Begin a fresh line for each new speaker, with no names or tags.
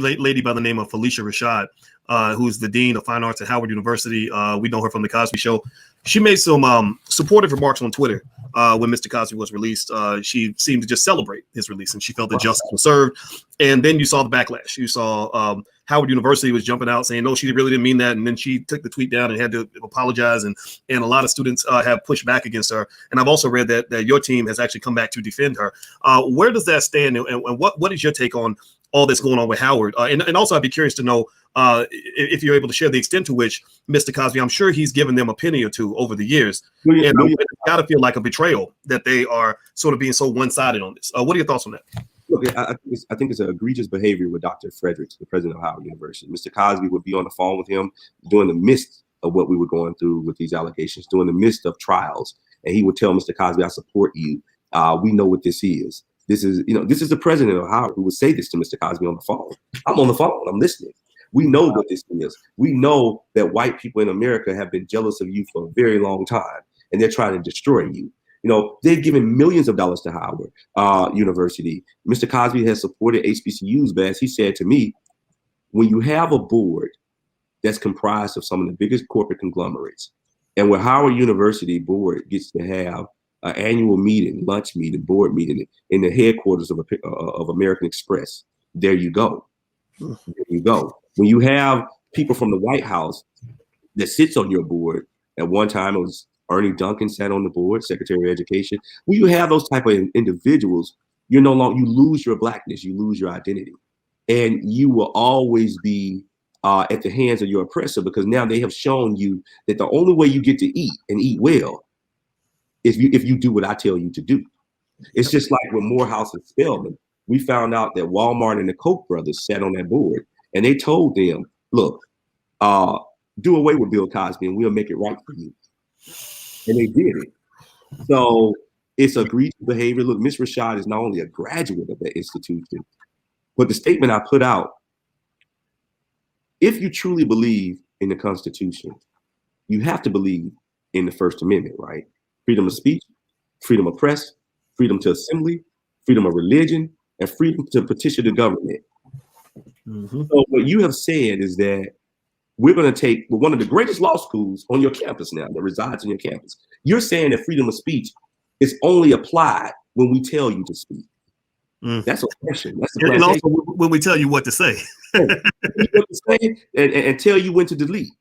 lady by the name of Felicia Rashad, who's the dean of fine arts at Howard University. We know her from the Cosby Show. She made some supportive remarks on Twitter when Mr. Cosby was released. She seemed to just celebrate his release, and she felt that justice was served. And then you saw the backlash. You saw Howard University was jumping out saying, no, she really didn't mean that. And then she took the tweet down and had to apologize. And a lot of students have pushed back against her. And I've also read that your team has actually come back to defend her. Where does that stand? And what is your take on all that's going on with Howard? And also, I'd be curious to know if you're able to share the extent to which Mr. Cosby, I'm sure he's given them a penny or two over the years. And it's got to feel like a betrayal that they are sort of being so one-sided on this. What are your thoughts on that?
Look, I think it's an egregious behavior with Dr. Fredericks, the president of Howard University. Mr. Cosby would be on the phone with him during the midst of what we were going through with these allegations, during the midst of trials. And he would tell Mr. Cosby, I support you. We know what this is. This is the president of Howard who would say this to Mr. Cosby on the phone. I'm on the phone. I'm listening. We know what this is. We know that white people in America have been jealous of you for a very long time, and they're trying to destroy you. They've given millions of dollars to Howard University. Mr. Cosby has supported HBCUs, but as he said to me, when you have a board that's comprised of some of the biggest corporate conglomerates, and where Howard University board gets to have an annual meeting, lunch meeting, board meeting in the headquarters of American Express, there you go. There you go. When you have people from the White House that sits on your board, at one time it was Ernie Duncan sat on the board, Secretary of Education. When you have those type of individuals, you lose your blackness, you lose your identity, and you will always be at the hands of your oppressor, because now they have shown you that the only way you get to eat and eat well is if you do what I tell you to do. It's just like with Morehouse and Spelman. We found out that Walmart and the Koch brothers sat on that board, and they told them, look, do away with Bill Cosby and we'll make it right for you. And they did it. So it's egregious behavior. Look, Ms. Rashad is not only a graduate of that institution, but the statement I put out, if you truly believe in the Constitution, you have to believe in the First Amendment, right? Freedom of speech, freedom of press, freedom to assembly, freedom of religion, and freedom to petition the government. Mm-hmm. So what you have said is that we're going to take one of the greatest law schools on your campus now that resides on your campus. You're saying that freedom of speech is only applied when we tell you to speak. That's oppression.
And also when we tell you what to say.
What to say and tell you when to delete.